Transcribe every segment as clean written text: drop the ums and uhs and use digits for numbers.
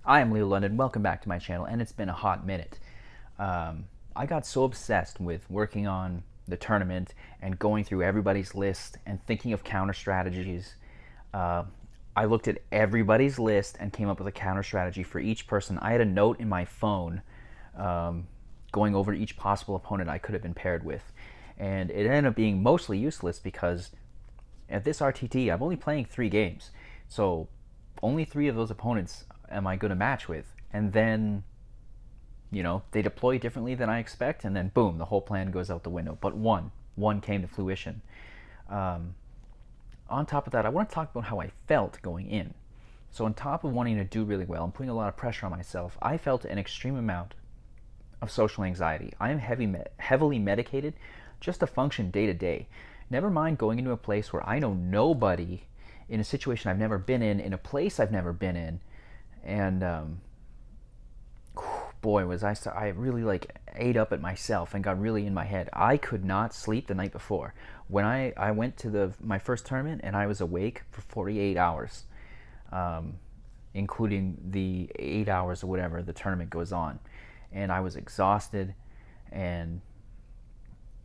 I am Leo London, welcome back to my channel, and it's been a hot minute. I got so obsessed with working on the tournament and going through everybody's list and thinking of counter strategies. I looked at everybody's list and came up with a counter strategy for each person. I had a note in my phone going over each possible opponent I could have been paired with. And it ended up being mostly useless because at this RTT, I'm only playing 3 games. So only 3 of those opponents am I going to match with. And then, they deploy differently than I expect, and then boom, the whole plan goes out the window. But one came to fruition. On top of that, I want to talk about how I felt going in. So on top of wanting to do really well and putting a lot of pressure on myself, I felt an extreme amount of social anxiety. I am heavily medicated just to function day to day. Never mind going into a place where I know nobody, in a situation I've never been in a place I've never been in, and boy, was I really ate up at myself and got really in my head. I could not sleep the night before. When I went to my first tournament, and I was awake for 48 hours, including the 8 hours or whatever the tournament goes on, and I was exhausted. And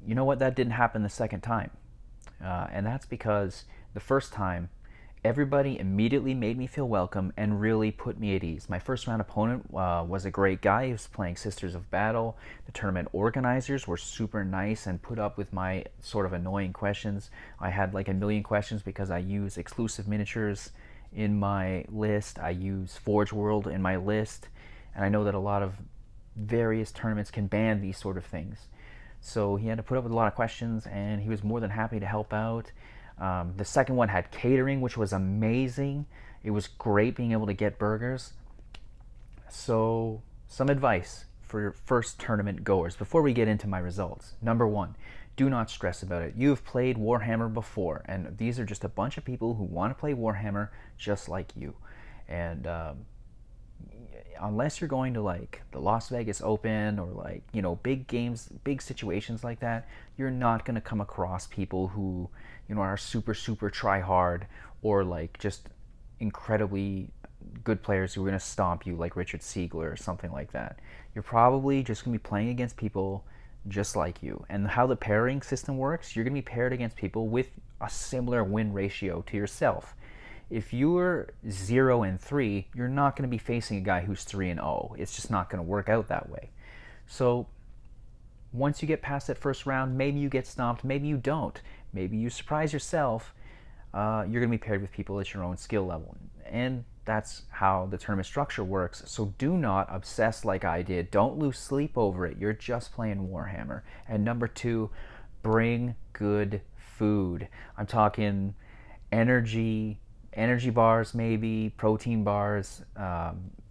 you know what? That didn't happen the second time. And that's because the first time, everybody immediately made me feel welcome and really put me at ease. My first round opponent was a great guy. He was playing Sisters of Battle. The tournament organizers were super nice and put up with my sort of annoying questions. I had like a million questions because I use exclusive miniatures in my list. I use Forge World in my list. And I know that a lot of various tournaments can ban these sort of things. So he had to put up with a lot of questions, and he was more than happy to help out. The second one had catering, which was amazing. It was great being able to get burgers. So some advice for first tournament goers before we get into my results. Number 1, do not stress about it. You've played Warhammer before, and these are just a bunch of people who want to play Warhammer just like you. And unless you're going to like the Las Vegas Open or big games, big situations like that, you're not going to come across people who are super try hard, or like just incredibly good players who are going to stomp you like Richard Siegler or something like that. You're probably just going to be playing against people just like you. And how the pairing system works, you're going to be paired against people with a similar win ratio to yourself. If you're 0-3, you're not going to be facing a guy who's 3-0. It's just not going to work out that way. So once you get past that first round, maybe you get stomped, maybe you don't. Maybe you surprise yourself. You're going to be paired with people at your own skill level. And that's how the tournament structure works. So do not obsess like I did. Don't lose sleep over it. You're just playing Warhammer. And number 2, bring good food. I'm talking energy bars, maybe protein bars,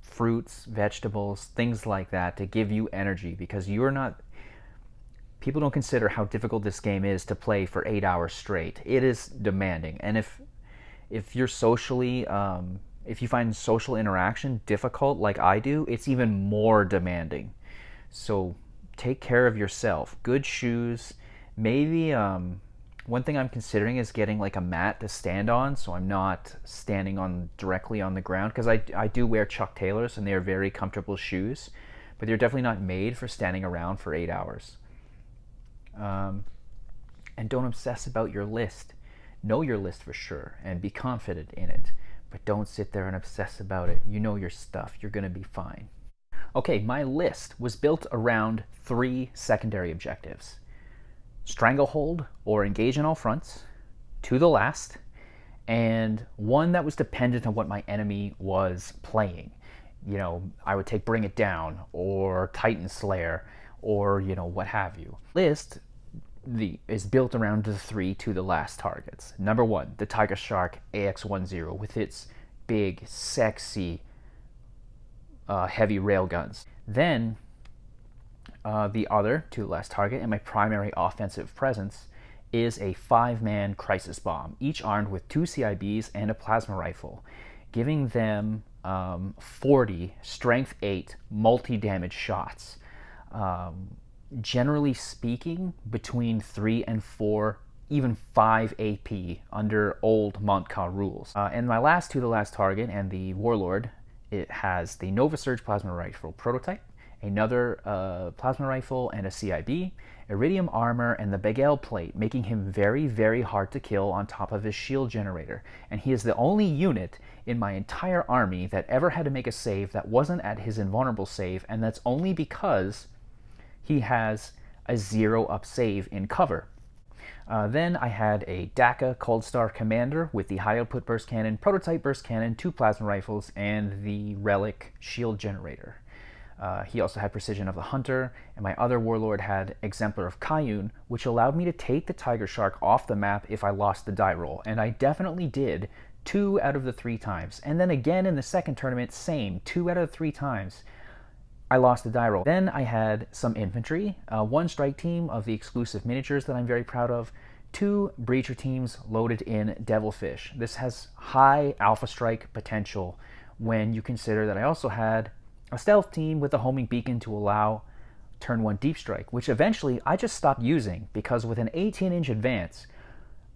fruits, vegetables, things like that to give you energy, because people don't consider how difficult this game is to play for 8 hours straight. It is demanding. And if you're socially, if you find social interaction difficult like I do, it's even more demanding. So take care of yourself. Good shoes, maybe one thing I'm considering is getting like a mat to stand on, so I'm not standing directly on the ground, because I do wear Chuck Taylors, and they are very comfortable shoes, but they're definitely not made for standing around for 8 hours. And don't obsess about your list. Know your list for sure and be confident in it, but don't sit there and obsess about it. You know your stuff. You're going to be fine. Okay, my list was built around 3 secondary objectives: stranglehold or engage in all fronts, to the last, and one that was dependent on what my enemy was playing. I would take Bring It Down or Titan Slayer or what have you. List is built around the 3 to the last targets. Number 1, the Tiger Shark AX-1-0 with its big, sexy, heavy railguns. Then the other to the last target, and my primary offensive presence, is a 5-man crisis bomb, each armed with 2 CIBs and a plasma rifle, giving them 40 strength 8 multi-damage shots. Generally speaking, between 3 and 4, even 5 AP under old Montcalm rules. And my last to the last target, and the Warlord, It has the Nova Surge plasma rifle prototype, another plasma rifle and a CIB, iridium armor, and the Begel plate, making him very, very hard to kill on top of his shield generator. And he is the only unit in my entire army that ever had to make a save that wasn't at his invulnerable save, and that's only because he has a 0-up save in cover. Then I had a DACA Cold Star Commander with the high output burst cannon, prototype burst cannon, 2 plasma rifles, and the relic shield generator. He also had Precision of the Hunter, and my other warlord had Exemplar of Kayun, which allowed me to take the Tiger Shark off the map if I lost the die roll, and I definitely did 2 out of the 3 times. And then again in the second tournament, same, 2 out of the 3 times. I lost the die roll. Then I had some infantry, 1 strike team of the exclusive miniatures that I'm very proud of, 2 breacher teams loaded in Devilfish. This has high alpha strike potential when you consider that I also had a stealth team with a homing beacon to allow turn 1 deep strike, which eventually I just stopped using because with an 18-inch advance,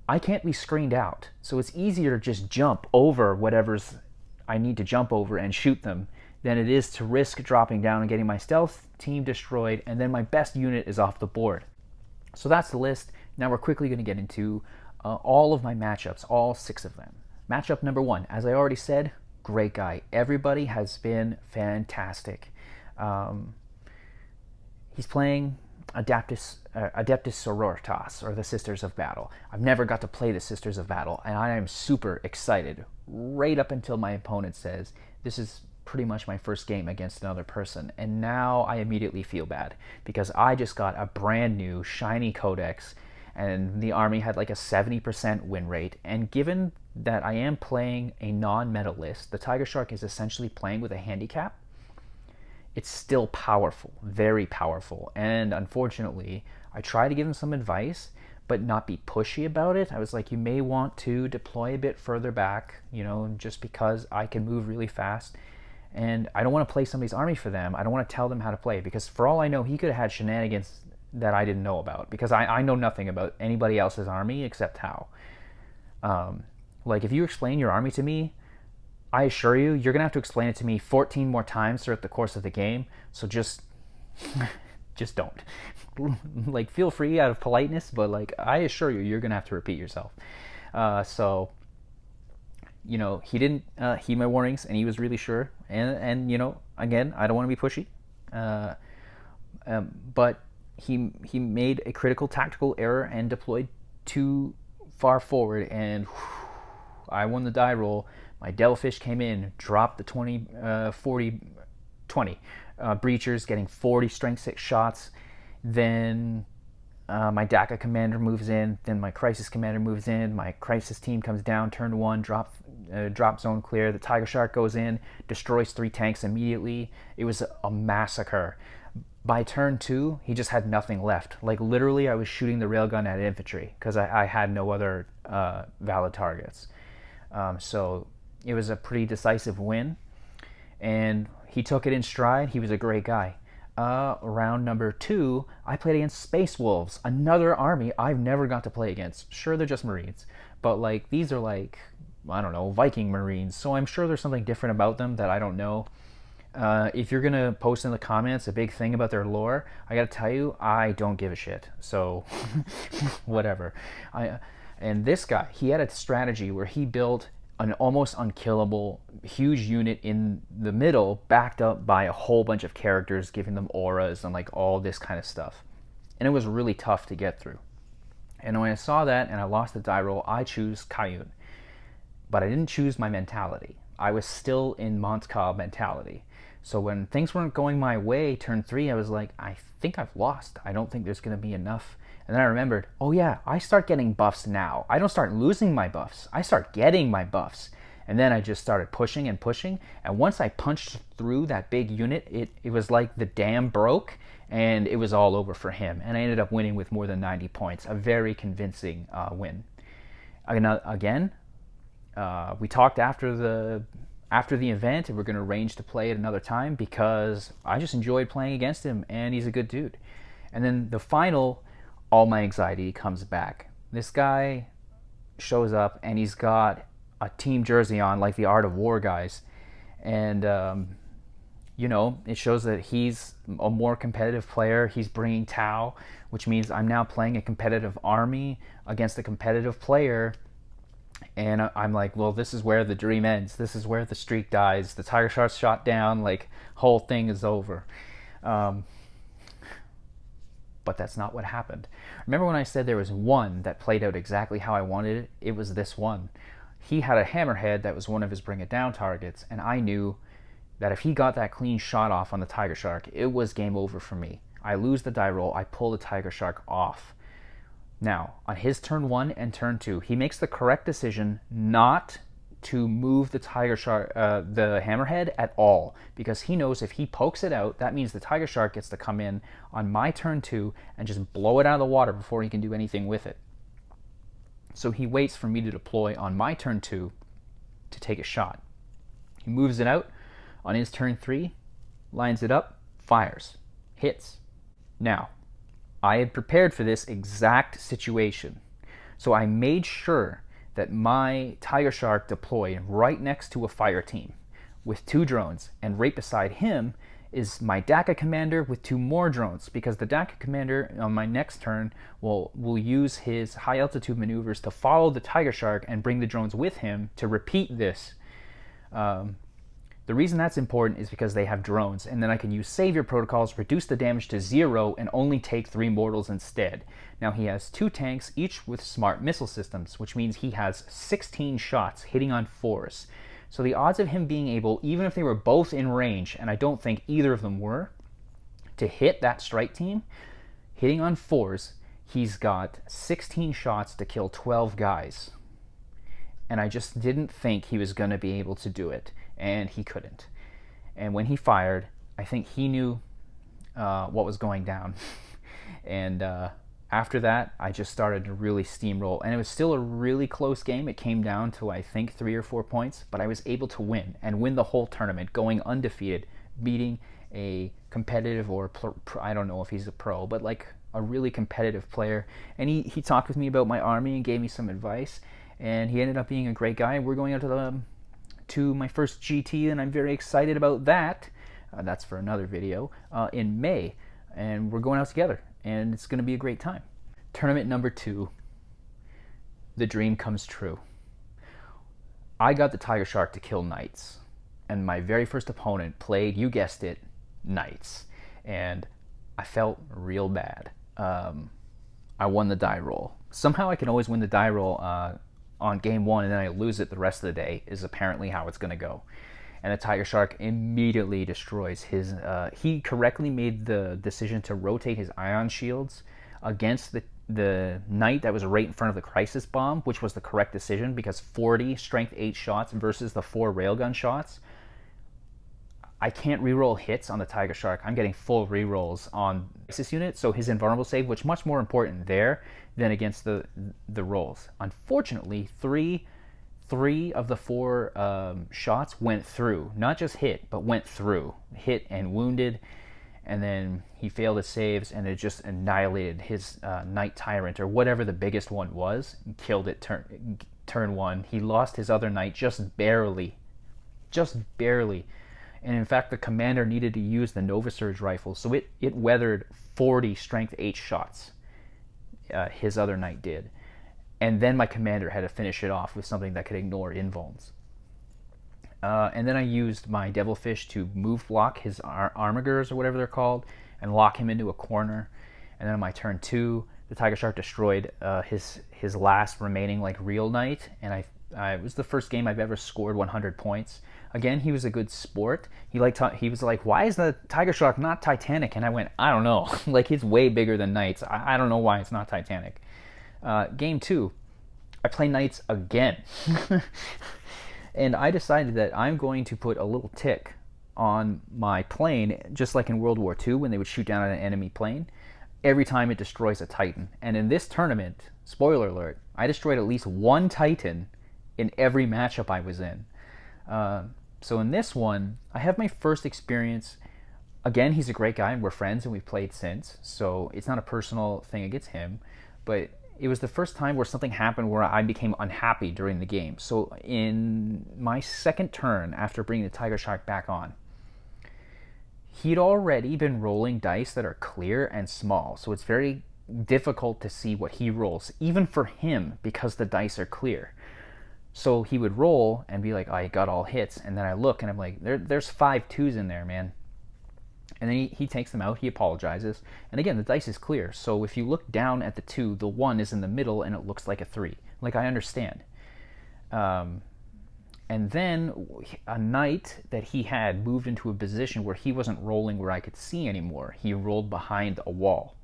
I can't be screened out. So it's easier to just jump over whatever's I need to jump over and shoot them than it is to risk dropping down and getting my stealth team destroyed, and then my best unit is off the board. So that's the list. Now we're quickly going to get into all of my matchups, all 6 of them. Matchup number 1, as I already said, great guy. Everybody has been fantastic. He's playing Adeptus Sororitas, or the Sisters of Battle. I've never got to play the Sisters of Battle, and I am super excited right up until my opponent says, this is pretty much my first game against another person, and now I immediately feel bad because I just got a brand new shiny codex and the army had like a 70% win rate, and given that I am playing a non-meta list, the Tiger Shark is essentially playing with a handicap. It's still powerful, very powerful, and unfortunately I try to give him some advice but not be pushy about it. I was like, you may want to deploy a bit further back, you know, just because I can move really fast. And I don't want to play somebody's army for them. I don't want to tell them how to play, because for all I know, he could have had shenanigans that I didn't know about, because I know nothing about anybody else's army except how. Like, if you explain your army to me, I assure you, you're going to have to explain it to me 14 more times throughout the course of the game, so just don't. Like, feel free out of politeness, but, like, I assure you, you're going to have to repeat yourself. So, you know, he didn't heed my warnings, and he was really sure. And you know, again, I don't want to be pushy, but he made a critical tactical error and deployed too far forward, and I won the die roll. My Devilfish came in, dropped the 20 breachers, getting 40 strength 6 shots. Then my DACA commander moves in, then my crisis commander moves in, my crisis team comes down, turn 1, drop zone clear, the Tiger Shark goes in, destroys 3 tanks immediately. It was a massacre. By turn 2, he just had nothing left. Like, literally, I was shooting the railgun at infantry because I had no other valid targets. So it was a pretty decisive win, and he took it in stride. He was a great guy. Round number 2, I played against Space Wolves, another army I've never got to play against. Sure, they're just Marines, but like, these are like, I don't know, Viking Marines, so I'm sure there's something different about them that I don't know. If you're gonna post in the comments a big thing about their lore, I gotta tell you, I don't give a shit, so whatever. And this guy, he had a strategy where he built an almost unkillable huge unit in the middle, backed up by a whole bunch of characters giving them auras and like all this kind of stuff, and it was really tough to get through. And when I saw that and I lost the die roll, I choose Kayun, but I didn't choose my mentality. I was still in Montcalm mentality. So when things weren't going my way, turn 3, I was like, I think I've lost. I don't think there's going to be enough. And then I remembered, oh yeah, I start getting buffs now. I don't start losing my buffs. I start getting my buffs. And then I just started pushing and pushing. And once I punched through that big unit, it was like the dam broke and it was all over for him. And I ended up winning with more than 90 points. A very convincing win. Again, we talked after the event, and we're going to arrange to play at another time because I just enjoyed playing against him, and he's a good dude. And then the final, all my anxiety comes back. This guy shows up, and he's got a team jersey on, like the Art of War guys, And you know, it shows that he's a more competitive player. He's bringing Tau, which means I'm now playing a competitive army against a competitive player. And I'm like, well, this is where the dream ends. This is where the streak dies. The Tiger Shark's shot down. Like, whole thing is over. Um, but that's not what happened. Remember when I said there was one that played out exactly how I wanted it? It was this one. He had a hammerhead that was one of his bring it down targets, and I knew that if he got that clean shot off on the Tiger Shark, it was game over for me. I lose the die roll, I pull the Tiger Shark off. Now, on his turn 1 and turn 2, he makes the correct decision not to move the Tiger Shark, the hammerhead at all, because he knows if he pokes it out, that means the Tiger Shark gets to come in on my turn 2 and just blow it out of the water before he can do anything with it. So he waits for me to deploy on my turn 2 to take a shot. He moves it out on his turn 3, lines it up, fires, hits. Now, I had prepared for this exact situation. So I made sure that my Tiger Shark deployed right next to a fire team with 2 drones, and right beside him is my DACA commander with 2 more drones, because the DACA commander on my next turn will use his high altitude maneuvers to follow the Tiger Shark and bring the drones with him to repeat this. The reason that's important is because they have drones, and then I can use savior protocols, reduce the damage to 0, and only take 3 mortals instead. Now he has 2 tanks, each with smart missile systems, which means he has 16 shots hitting on 4s. So the odds of him being able, even if they were both in range, and I don't think either of them were, to hit that strike team, hitting on 4s, he's got 16 shots to kill 12 guys. And I just didn't think he was going to be able to do it, and he couldn't. And when he fired, I think he knew what was going down. And after that, I just started to really steamroll. And it was still a really close game. It came down to, I think, 3 or 4 points, but I was able to win, and win the whole tournament, going undefeated, beating a competitive, or I don't know if he's a pro, but like a really competitive player. And he talked with me about my army and gave me some advice. And he ended up being a great guy. We're going out to my first GT, and I'm very excited about that. That's for another video in May, and we're going out together, and it's going to be a great time. Tournament number 2, the dream comes true. I got the Tiger Shark to kill knights, and my very first opponent played, you guessed it, knights, and I felt real bad. I won the die roll. Somehow I can always win the die roll on game 1, and then I lose it the rest of the day, is apparently how it's going to go. And the Tiger Shark immediately destroys his... he correctly made the decision to rotate his ion shields against the knight that was right in front of the crisis bomb, which was the correct decision, because 40 strength 8 shots versus the 4 railgun shots. I can't reroll hits on the Tiger Shark. I'm getting full rerolls on crisis unit, so his invulnerable save, which much more important there than against the rolls. Unfortunately, three of the 4 shots went through. Not just hit, but went through. Hit and wounded, and then he failed his saves, and it just annihilated his Knight Tyrant, or whatever the biggest one was, and killed it turn 1. He lost his other Knight just barely. Just barely. And in fact, the commander needed to use the Nova Surge rifle, so it weathered 40 strength 8 shots. His other Knight did. And then my commander had to finish it off with something that could ignore invulns. And then I used my Devilfish to move block his Armigers, or whatever they're called, and lock him into a corner. And then on my turn 2, the Tiger Shark destroyed his last remaining real Knight, and it was the first game I've ever scored 100 points. Again, he was a good sport. He was like, why is the Tiger Shark not Titanic? And I went, I don't know. He's way bigger than Knights. I don't know why it's not Titanic. Game 2, I play Knights again. And I decided that I'm going to put a little tick on my plane, just like in World War II when they would shoot down at an enemy plane, every time it destroys a Titan. And in this tournament, spoiler alert, I destroyed at least 1 Titan in every matchup I was in. So in this one, I have my first experience. Again, he's a great guy, and we're friends, and we've played since, so it's not a personal thing against him, but it was the first time where something happened where I became unhappy during the game. So in my second turn after bringing the Tiger Shark back on, he'd already been rolling dice that are clear and small. So it's very difficult to see what he rolls, even for him, because the dice are clear. So he would roll and be like, I got all hits. And then I look and I'm like, there's 5 2s in there, man. And then he takes them out, he apologizes. And again, the dice is clear. So if you look down at the 2, the 1 is in the middle and it looks like a 3. Like, I understand. And then a night that he had moved into a position where he wasn't rolling where I could see anymore. He rolled behind a wall.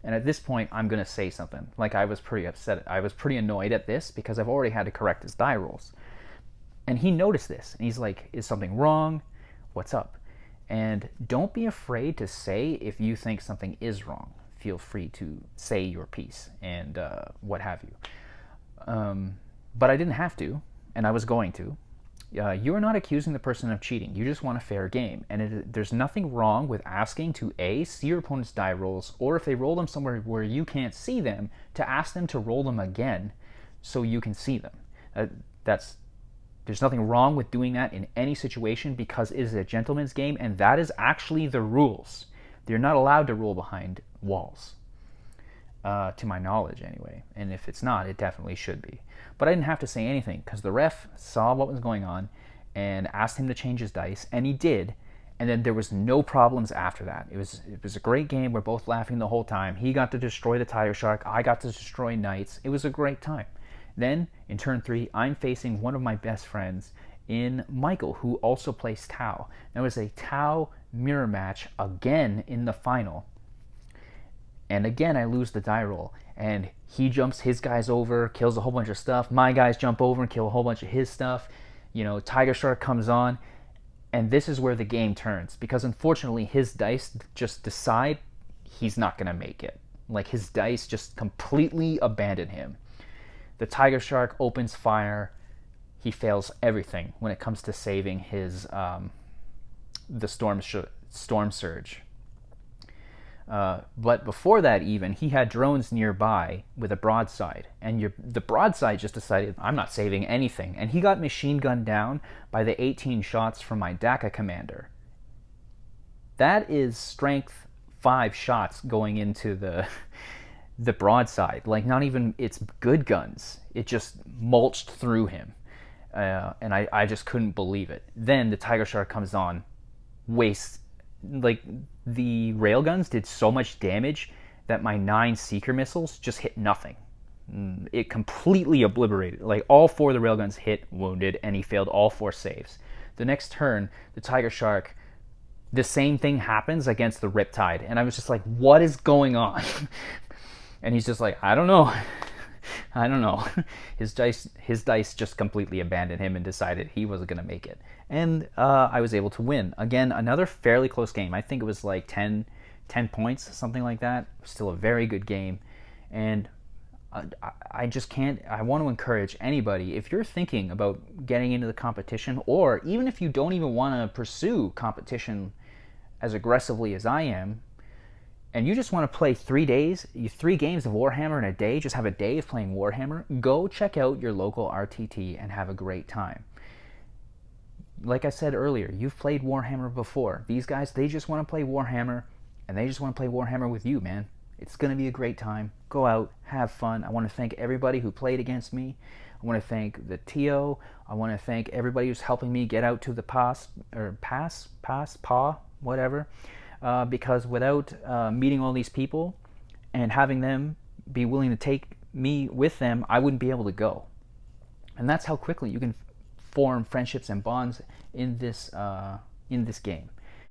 And at this point, I'm going to say something. Like, I was pretty upset. I was pretty annoyed at this because I've already had to correct his die rolls. And he noticed this. And he's like, is something wrong? What's up? And don't be afraid to say if you think something is wrong. Feel free to say your piece and what have you. But I didn't have to, and I was going to. You are not accusing the person of cheating. You just want a fair game. And there's nothing wrong with asking to A, see your opponent's die rolls, or if they roll them somewhere where you can't see them, to ask them to roll them again so you can see them. There's nothing wrong with doing that in any situation because it is a gentleman's game, and that is actually the rules. They're not allowed to roll behind walls, to my knowledge anyway. And if it's not, it definitely should be. But I didn't have to say anything because the ref saw what was going on and asked him to change his dice, and he did. And then there was no problems after that. It was a great game. We're both laughing the whole time. He got to destroy the Tiger Shark. I got to destroy Knights. It was a great time. Then, in turn 3, I'm facing one of my best friends in Michael, who also plays Tau. Now, it was a Tau mirror match again in the final. And again, I lose the die roll. And he jumps his guys over, kills a whole bunch of stuff. My guys jump over and kill a whole bunch of his stuff. You know, Tiger Shark comes on. And this is where the game turns. Because unfortunately, his dice just decide he's not going to make it. Like, his dice just completely abandon him. The Tiger Shark opens fire. He fails everything when it comes to saving his the storm surge. But before that, even he had drones nearby with a broadside, and the broadside just decided, I'm not saving anything, and he got machine gunned down by the 18 shots from my DACA commander. That is strength 5 shots going into the broadside. Like, not even its good guns. It just mulched through him. And I just couldn't believe it. Then the Tiger Shark comes on, wastes, like, the railguns did so much damage that my 9 Seeker missiles just hit nothing. It completely obliterated. Like, all 4 of the railguns hit, wounded, and he failed all 4 saves. The next turn, the Tiger Shark, the same thing happens against the Riptide. And I was just like, what is going on? And he's just like, I don't know. I don't know. His dice just completely abandoned him and decided he wasn't going to make it. And I was able to win. Again, another fairly close game. I think it was like 10 points, something like that. Still a very good game. And I just can't, I want to encourage anybody, if you're thinking about getting into the competition, or even if you don't even want to pursue competition as aggressively as I am, and you just want to play 3 games of WarHammer in a day, just have a day of playing WarHammer, go check out your local RTT and have a great time. Like I said earlier, you've played WarHammer before. These guys, they just want to play WarHammer, and they just want to play WarHammer with you, man. It's going to be a great time. Go out, have fun. I want to thank everybody who played against me. I want to thank the TO. I want to thank everybody who's helping me get out to the PA, whatever. Because without meeting all these people and having them be willing to take me with them, I wouldn't be able to go. And that's how quickly you can form friendships and bonds in this game.